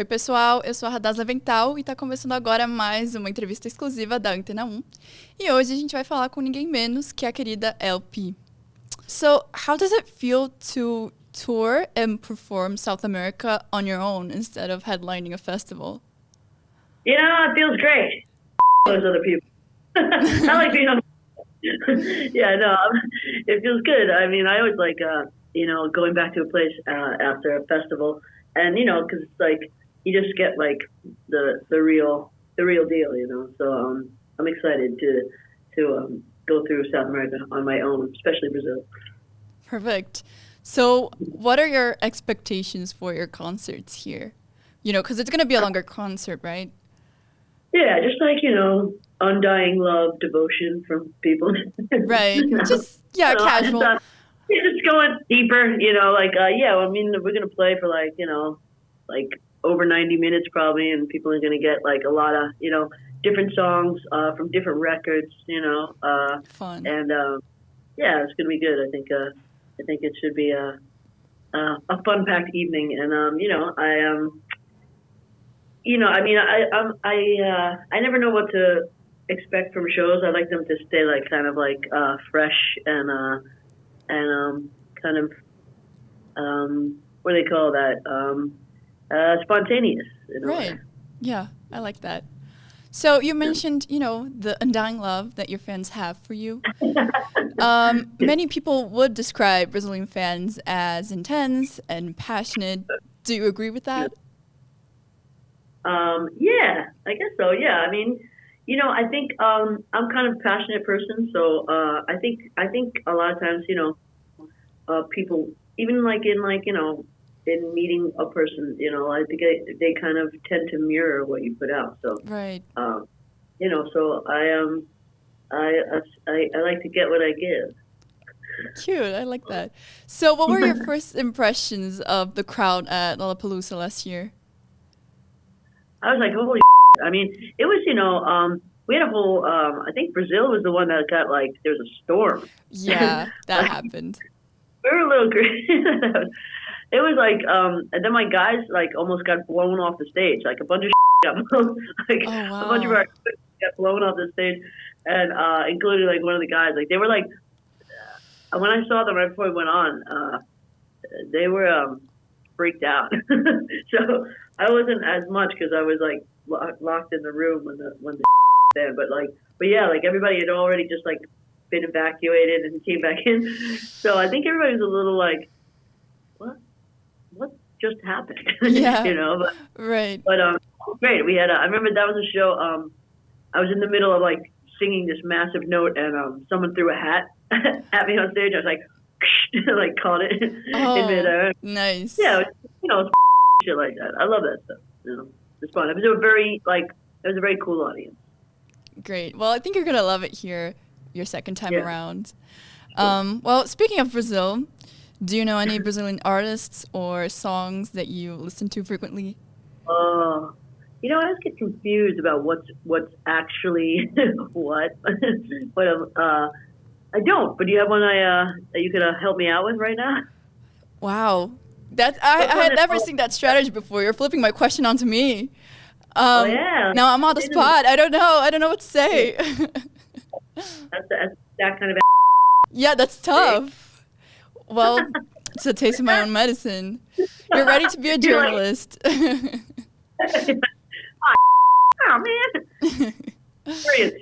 Oi, pessoal, eu sou a Radassa Vental e tá começando agora mais uma entrevista exclusiva da Antena 1. E hoje a gente vai falar com ninguém menos que a querida LP. So, how does it feel to tour and perform South America on your own instead of headlining a festival? You know, it feels great. Those other people. I like being on. Yeah, no, it feels good. I mean, I always like, going back to a place after a festival, and because it's like you just get like the real deal, So I'm excited to go through South America on my own, especially Brazil. Perfect. So, what are your expectations for your concerts here? Because it's going to be a longer concert, right? Yeah, just like, undying love, devotion from people. Right. Just, casual. Just going deeper, we're going to play for like over 90 minutes probably, and people are going to get like a lot of, different songs from different records, Fun. And it's going to be good. I think it should be a fun-packed evening, and I never know what to expect from shows. I like them to stay like kind of like fresh and kind of what do they call that? Spontaneous. Right. Yeah, I like that. So you mentioned, the undying love that your fans have for you. Many people would describe Brazilian fans as intense and passionate. Do you agree with that? Yeah, I guess so. Yeah, I mean, I think I'm kind of a passionate person, so I think a lot of times, people, even like in in meeting a person, I think they kind of tend to mirror what you put out. So right. So I like to get what I give. Cute, I like that. So what were your first impressions of the crowd at Lollapalooza last year? I was like, holy I mean, it was, we had a whole, I think Brazil was the one that got like, there was a storm. Yeah, that happened. We were a little crazy. It was like, and then my guys like almost got blown off the stage. Like a bunch of got blown, like Oh, wow. a bunch of our got blown off the stage, and including like one of the guys. Like they were like, when I saw them right before we went on, they were freaked out. So I wasn't as much because I was like locked in the room when the there. But yeah, like everybody had already just like been evacuated and came back in. So I think everybody was a little like, what just happened? Yeah. But, right. But great. We had. I remember that was a show. I was in the middle of like singing this massive note, and someone threw a hat at me on stage. I was like, like caught it in midair. Nice. Yeah, shit like that. I love that stuff. It's fun. It was a very cool audience. Great. Well, I think you're gonna love it here, your second time around. Well, speaking of Brazil, do you know any Brazilian artists or songs that you listen to frequently? I always get confused about what's actually what. But I don't. But do you have one that you could help me out with right now? Wow. I had never seen that strategy before. You're flipping my question onto me. Yeah. Now I'm on the spot. I don't know what to say. That's that kind of. Yeah, that's tough. Well, it's a taste of my own medicine. You're ready to be a journalist. Oh man. There you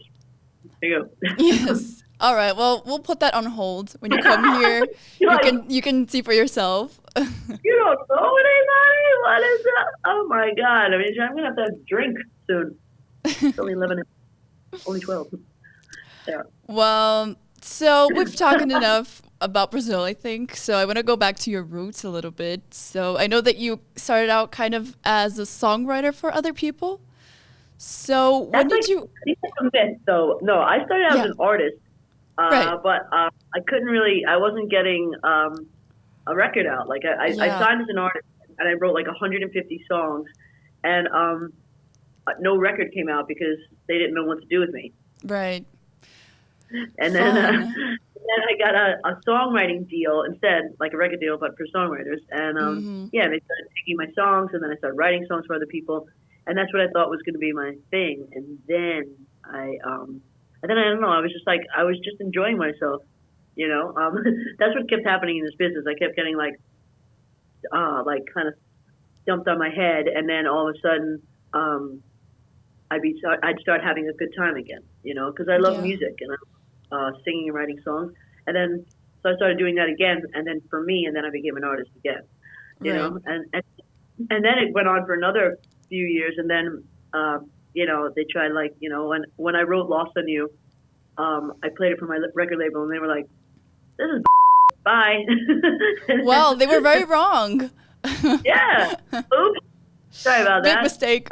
go. Yes. All right. Well, we'll put that on hold. When you come here, you can see for yourself. You don't know anybody? What is that? Oh my God! I mean, I'm gonna have to drink soon. It's only 11. Only 12. Yeah. Well, so we've talked enough about Brazil, I think. So I want to go back to your roots a little bit. So I know that you started out kind of as a songwriter for other people. So when did you? So no, I started out as an artist, right. But I couldn't really. I wasn't getting a record out. Like I signed as an artist, and I wrote like 150 songs, and no record came out because they didn't know what to do with me. Right. And then then I got a songwriting deal instead, like a record deal, but for songwriters. And yeah, they started taking my songs, and then I started writing songs for other people, and that's what I thought was going to be my thing. And then I don't know, I was just enjoying myself, you know. That's what kept happening in this business. I kept getting like kind of dumped on my head, and then all of a sudden, I'd start having a good time again, you know, because I love music and singing and writing songs, and then so I started doing that again, and then for me, and then I became an artist again, you know, and then it went on for another few years, and then you know, they tried, like, you know, when I wrote "Lost on You," I played it for my record label, and they were like, "This is bye." Well, they were very wrong. Yeah. Oops. Sorry about that. Big mistake.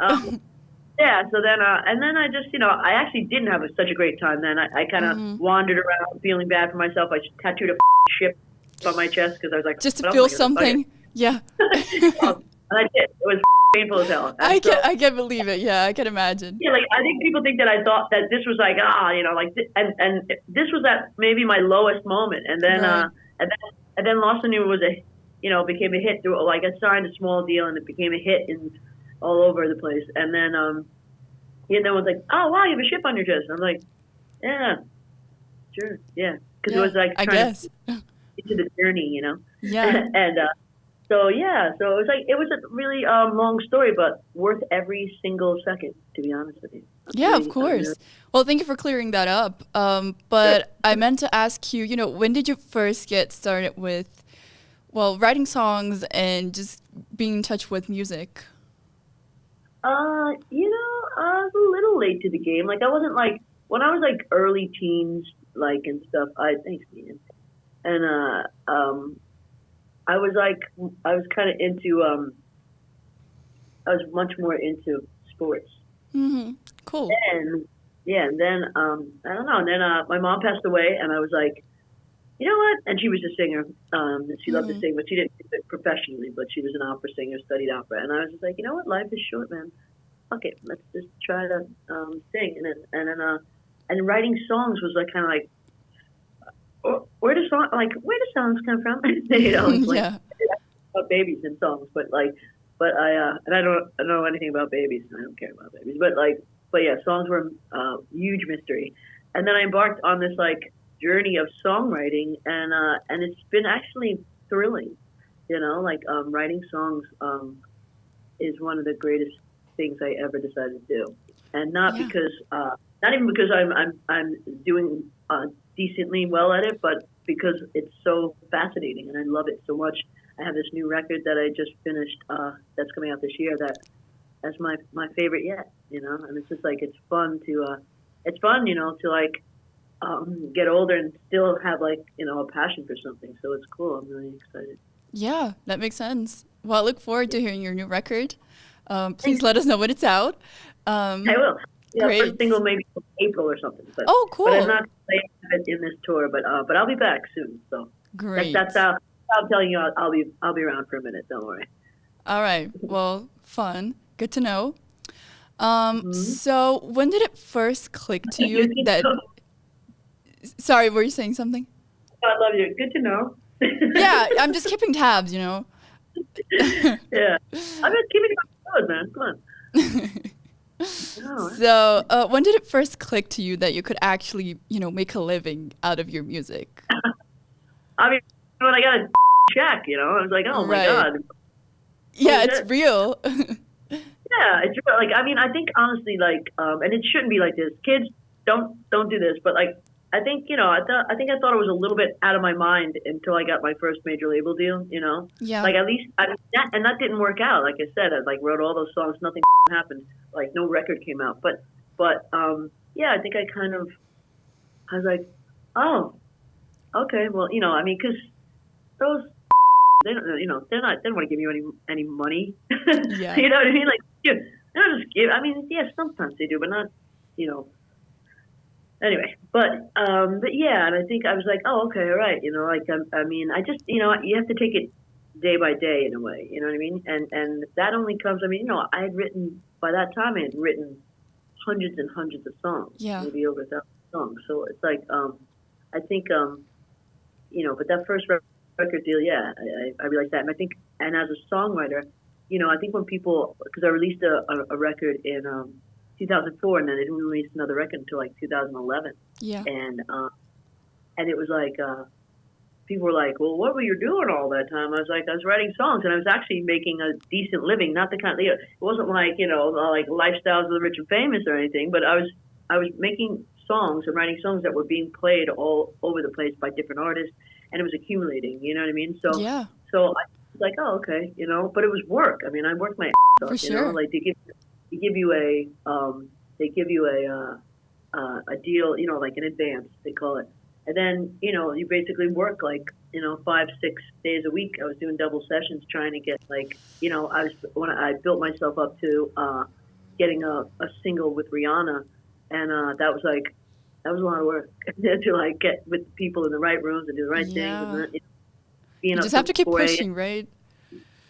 Yeah, so then, and then I just, you know, I actually didn't have such a great time then. I kind of wandered around feeling bad for myself. I tattooed a ship on my chest because I was like, just to feel something. Yeah. And I did. It was painful as hell. I can't believe it. Yeah, I can imagine. Yeah, like, I think people think that I thought that this was like, you know, like, and this was at maybe my lowest moment. And then, and then Lost on You was became a hit through, like, I signed a small deal and it became a hit in all over the place. And then, no one's like, "Oh, wow, you have a ship on your chest." And I'm like, "Yeah, sure, yeah," because it was like I guess into the journey, you know. Yeah. And so it was a really long story, but worth every single second, to be honest with you. Yeah, of course. Well, thank you for clearing that up. But I meant to ask you, you know, when did you first get started with, well, writing songs and just being in touch with music? You know, I was a little late to the game. Like, I wasn't like, when I was like early teens, like, and stuff, thanks, Ian. And, I was kind of into, I was much more into sports. Mm-hmm. Cool. And then, I don't know, and then, my mom passed away, and I was like, you know what? And she was a singer. She loved to sing, but she didn't do it professionally, but she was an opera singer, studied opera. And I was just like, you know what? Life is short, man. Fuck it. Let's just try to sing. And writing songs was like kind of like, where do songs come from? You know, it's like, about babies and songs, but I don't know anything about babies. I don't care about babies, but yeah, songs were a huge mystery. And then I embarked on this like journey of songwriting, and it's been actually thrilling, you know, like writing songs is one of the greatest things I ever decided to do, and not even because I'm doing decently well at it, but because it's so fascinating and I love it so much. I have this new record that I just finished that's coming out this year that's my favorite yet, you know, and it's just like it's fun, you know, to like get older and still have like, you know, a passion for something. So it's cool. I'm really excited. Yeah, that makes sense. Well, I look forward to hearing your new record. Please let us know when it's out. I will. Yeah, great. First single maybe April or something. But, cool. But I'm not playing it in this tour, but I'll be back soon. So great. That's how I'm telling you. I'll be around for a minute. Don't worry. All right. Well, fun. Good to know. So when did it first click to you that? Sorry, were you saying something? I love you. Good to know. Yeah, I'm just keeping tabs, you know. Yeah, I'm just keeping my toes, man. Come on. So, when did it first click to you that you could actually, you know, make a living out of your music? I mean, when I got a check, you know, I was like, oh my God. Yeah, it's real. Yeah, it's real. Like, I mean, I think honestly, like, and it shouldn't be like this. Kids, don't do this. But like, I think, you know, I thought it was a little bit out of my mind until I got my first major label deal, you know? Yeah. Like, at least, that didn't work out. Like I said, I like wrote all those songs, nothing happened. Like, no record came out. But yeah, I think I was like, oh, okay, well, you know, I mean, because those, they don't, you know, they don't want to give you any money. Yeah. You know what I mean? Like, they don't just give, I mean, yes, sometimes they do, but not, you know. Anyway, but yeah, and I think I was like, oh, okay, all right, you know, like, I mean, I just, you know, you have to take it day by day in a way, you know what I mean? And that only comes, I mean, you know, by that time I had written hundreds and hundreds of songs, maybe over 1,000 songs. So it's like, I think but that first record deal, yeah, I realized that. And I think, and as a songwriter, I think when people, because I released a record in 2004, and then I didn't release another record until like 2011. Yeah. And it was like, people were like, well, what were you doing all that time? I was like, I was writing songs, and I was actually making a decent living. Not the kind of, it wasn't like, like lifestyles of the rich and famous or anything, but I was making songs and writing songs that were being played all over the place by different artists, and it was accumulating, you know what I mean? So, yeah. So I was like, oh, okay, but it was work. I mean, I worked my ass off, For sure. like they give you a deal, like in advance, they call it. And then, you basically work like, 5-6 days a week. I was doing double sessions trying to get like, when I built myself up to getting a single with Rihanna, and that was a lot of work to like get with people in the right rooms and do the right things. And then, you just have to keep pushing, right?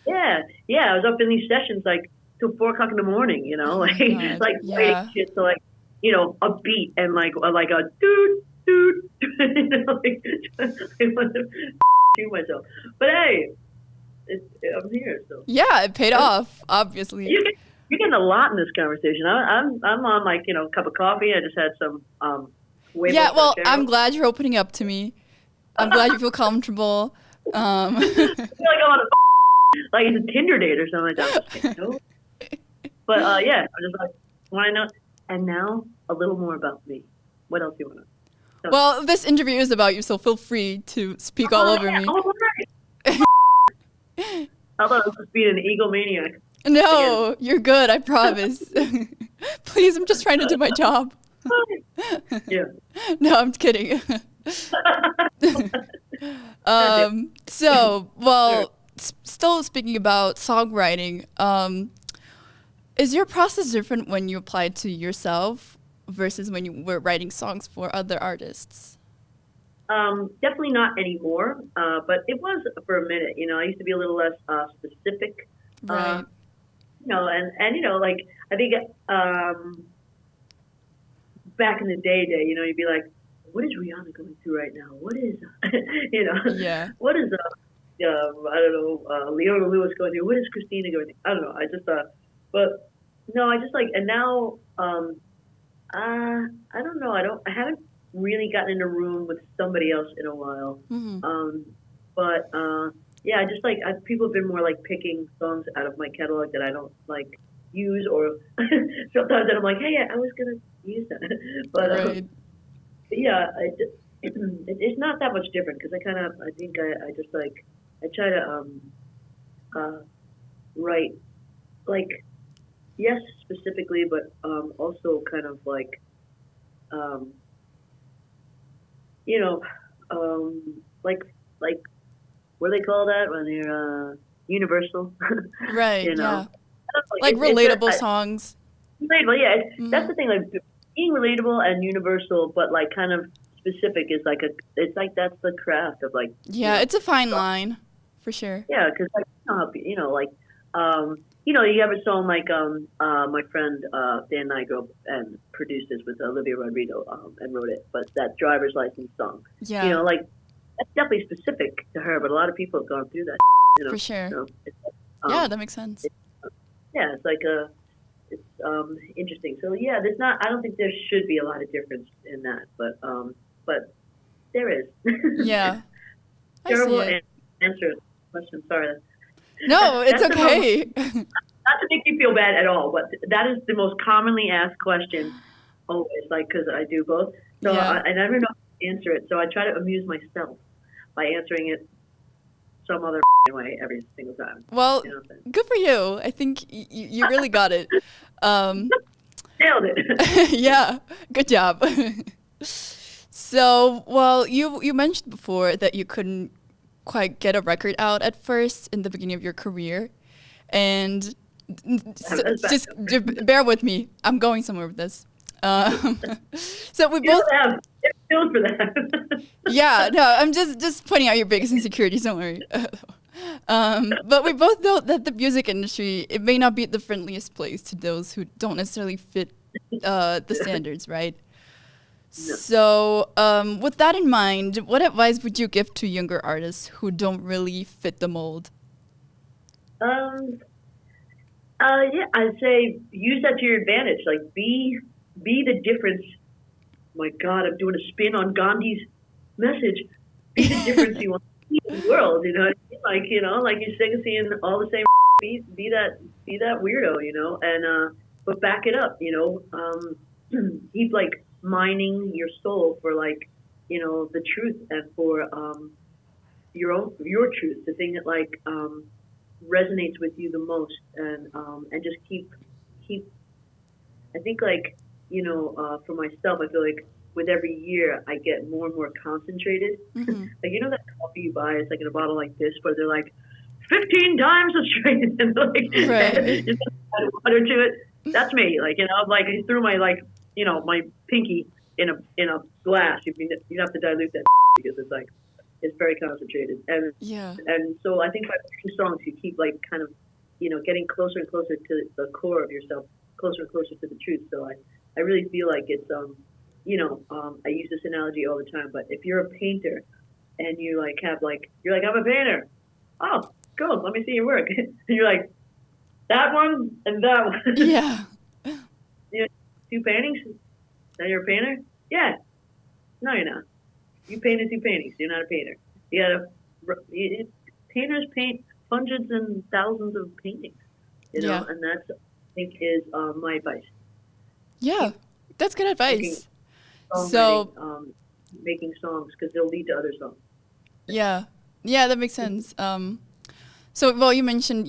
Yeah. I was up in these sessions like till 4 o'clock in the morning, waiting shit to like, a beat and like a dude. Like, I want to shoot myself. But hey, I'm here. So yeah, it paid off. Obviously, you're getting a lot in this conversation. I'm on like a cup of coffee. I just had some. Yeah, well, I'm glad you're opening up to me. I'm glad you feel comfortable. I feel like I'm on like it's a Tinder date or something like that. But yeah, I'm just like, why not? And now a little more about me. What else do you want to? Well, this interview is about you, so feel free to speak all over me. Oh, right. I thought I was just being an egomaniac. No, you're good, I promise. Please, I'm just trying to do my job. Yeah. No, I'm kidding. So, well, still speaking about songwriting, is your process different when you apply it to yourself versus when you were writing songs for other artists? Definitely not anymore, but it was for a minute. I used to be a little less specific. Right. And like I think back in the day, you'd be like, what is Rihanna going through right now? What is, yeah. What is I don't know, Leona Lewis going through? What is Christina going through? I don't know. I just but no, I just like, and now. I don't know. I haven't really gotten in a room with somebody else in a while. Mm-hmm. But yeah, just like people have been more like picking songs out of my catalog that I don't like use, or sometimes that I'm like, hey, I was gonna use that. But right. Yeah, it's not that much different because I think I just like I try to write like. Yes, specifically, but also kind of like, like what do they call that when you're universal? Right. Yeah. Like relatable songs. Relatable, yeah. That's the thing. Like being relatable and universal, but like kind of specific is like it's like that's the craft of like. Yeah, it's a fine line, for sure. Yeah, because like you have a song like my friend Dan Nigro and produced this with Olivia Rodrigo and wrote it, but that driver's license song. Yeah. Like that's definitely specific to her, but a lot of people have gone through that. For sure. So yeah, that makes sense. It's like it's interesting. So yeah, I don't think there should be a lot of difference in that, but there is. Yeah. Terrible answer to the question. Sorry. No, it's okay. Not to make you feel bad at all, but that is the most commonly asked question always, like, because I do both. So yeah. I never know how to answer it, so I try to amuse myself by answering it some other way every single time. Well, good for you. I think you really got it. Nailed it. Yeah, good job. So, well, you mentioned before that you couldn't quite get a record out at first in the beginning of your career, and just bear with me. I'm going somewhere with this. So we both have feel for that. Yeah, no, I'm just pointing out your biggest insecurities. Don't worry. But we both know that the music industry, it may not be the friendliest place to those who don't necessarily fit the standards, right? No. So, with that in mind, what advice would you give to younger artists who don't really fit the mold? Yeah, I'd say use that to your advantage. Like, be the difference. My God, I'm doing a spin on Gandhi's message. Be the difference you want to see in the world. Like you're sick of seeing all the same. Be that weirdo. And but back it up. Keep like mining your soul for like the truth and for your truth, the thing that like resonates with you the most, and just keep. I think like for myself, I feel like with every year I get more and more concentrated. Mm-hmm. Like that coffee you buy, it's like in a bottle like this, but they're like 15 times the strength, and like Right. just add water to it. That's me. Like like I threw my like my pinky in a glass. You have to dilute that because it's very concentrated. Yeah. And so I think by writing songs, you keep like kind of getting closer and closer to the core of yourself, closer and closer to the truth. So I really feel like it's I use this analogy all the time, but if you're a painter and you like have like you're like I'm a painter. Oh, cool. Let me see your work. And you're like that one and that one. Yeah. Two paintings? Now you're a painter? Yeah. No, you're not. You painted two paintings. You're not a painter. Painters paint hundreds and thousands of paintings. Yeah. And that's I think is my advice. Yeah, that's good advice. Making songs because they'll lead to other songs. Yeah, that makes sense. So you mentioned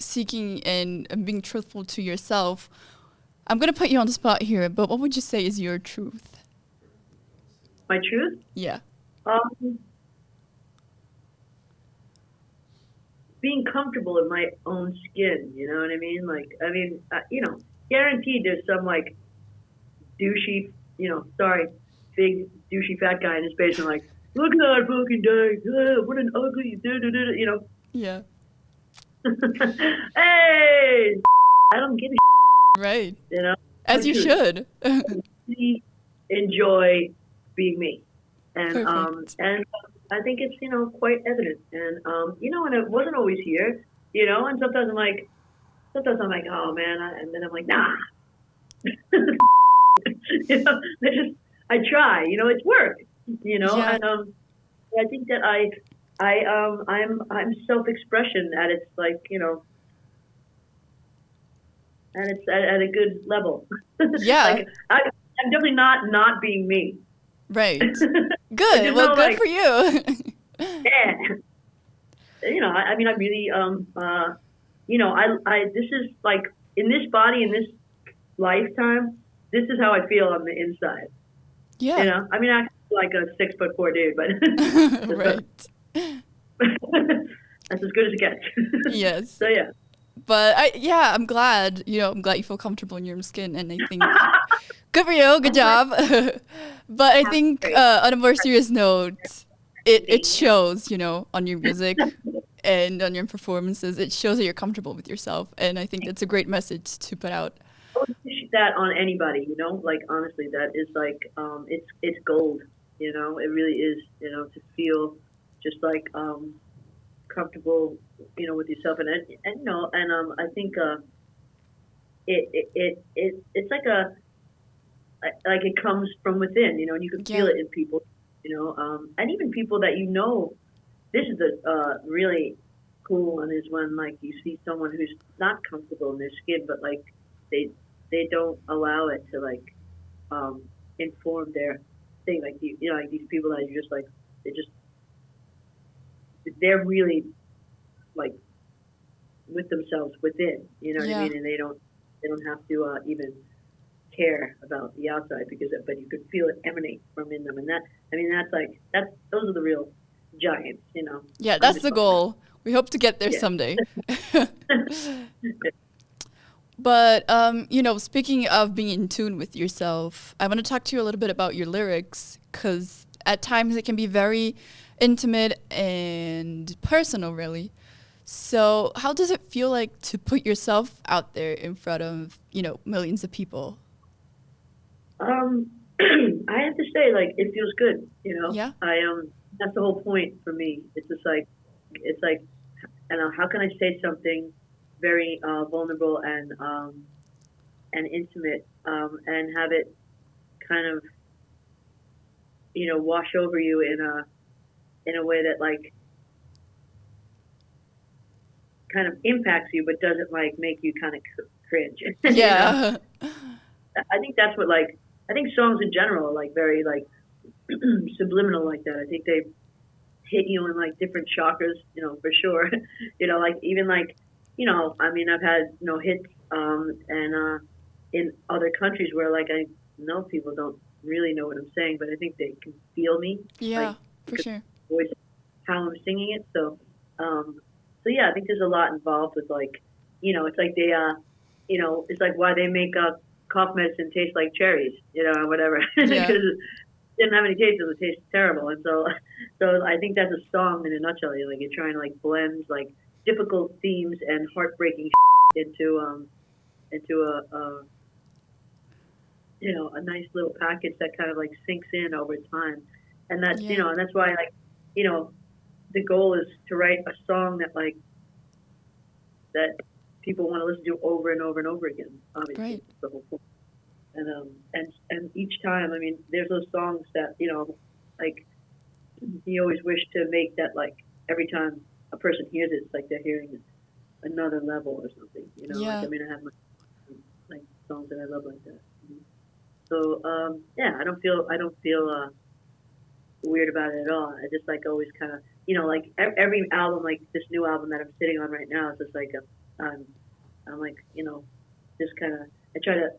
seeking and being truthful to yourself. I'm gonna put you on the spot here, but what would you say is your truth? My truth? Yeah. Being comfortable in my own skin. You know what I mean? Like, guaranteed there's some like douchey, big douchey fat guy in his basement, like, look at that fucking day, what an ugly, Yeah. Hey, I don't give a Right. As you should. really enjoy being me, and Perfect. and I think it's quite evident, and and it wasn't always here, and sometimes I'm like, oh man, and then I'm like, nah. I try, it's work, Yeah. and I think that I'm self-expression at its like, and it's at a good level. Yeah. Like I'm definitely not being me. Right. Good. Well, good like, for you. Yeah. I really this is like in this body in this lifetime, this is how I feel on the inside. Yeah. I feel like a 6'4" dude, but Right. that's as good as it gets. Yes. So yeah. But I'm glad, I'm glad you feel comfortable in your own skin, and I think good for you, good job. But I think on a more serious note, it shows, on your music and on your performances. It shows that you're comfortable with yourself, and I think that's a great message to put out. I would wish that on anybody, like honestly, that is like it's gold, it really is, to feel just like comfortable, with yourself, and I think it's like it comes from within, and you can feel it in people, and even people that this is the really cool one is when like you see someone who's not comfortable in their skin, but like they don't allow it to like inform their thing, like like these people that you're just like they're really like with themselves within, what I mean, and they don't have to even care about the outside but you could feel it emanate from in them, and those are the real giants, Yeah, that's the goal. We hope to get there someday. But speaking of being in tune with yourself, I want to talk to you a little bit about your lyrics, because at times it can be very intimate and personal, really. So how does it feel like to put yourself out there in front of millions of people? I have to say, like, it feels good, you know? Yeah. That's the whole point for me. It's just like, I don't know, how can I say something very vulnerable and intimate, and have it kind of, you know, wash over you in a way that, like, kind of impacts you, but doesn't, like, make you kind of cringe. Yeah. You know? I think that's what, like, I think songs in general are, like, very, like, subliminal like that. I think they hit you in, like, different chakras, you know, for sure. You know, like, even, like, you know, I mean, I've had, you know, hits and in other countries where, like, I know people don't really know what I'm saying, but I think they can feel me. Yeah, like, for sure. Voice, how I'm singing it. So yeah, I think there's a lot involved with, like, you know, it's like they, you know, it's like why they make cough medicine taste like cherries, you know, or whatever, because Yeah. it didn't have any taste, it tastes terrible. And so I think that's a song in a nutshell. You're, like, you're trying to, like, blend, like, difficult themes and heartbreaking into a you know, a nice little package that kind of, like, sinks in over time. And that's, Yeah. you know, and that's why, like, you know, the goal is to write a song that, like, that people want to listen to over and over and over again. Obviously, Right. that's the whole point. And each time, I mean, there's those songs that, you know, like, you always wish to make that, like, every time a person hears it, it's like they're hearing another level or something. You know, Yeah. like, I mean, I have my, like, songs that I love like that. So yeah, I don't feel weird about it at all. I just, like, always kind of, you know, like, every album, like this new album that I'm sitting on right now, is just like I'm like, you know, just kind of, I try to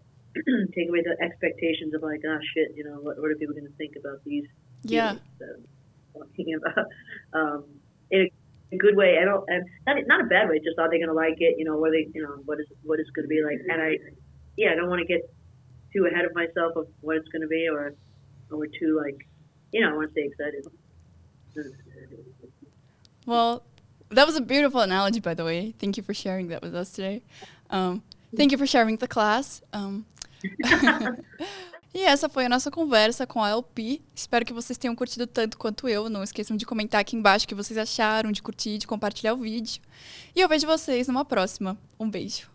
take away the expectations of, like, oh shit, you know, what are people going to think about these Yeah. feelings that I'm talking about, in a good way, and not a bad way. Just, are they going to like it? You know, what is going to be like? And I don't want to get too ahead of myself of what it's going to be, or too, like, you know, I want to stay excited. Well, that was a beautiful analogy, by the way. Thank you for sharing that with us today. Thank you for sharing the class. E essa foi a nossa conversa com a LP. Espero que vocês tenham curtido tanto quanto eu. Não esqueçam de comentar aqui embaixo o que vocês acharam, de curtir, de compartilhar o vídeo. E eu vejo vocês numa próxima. Um beijo.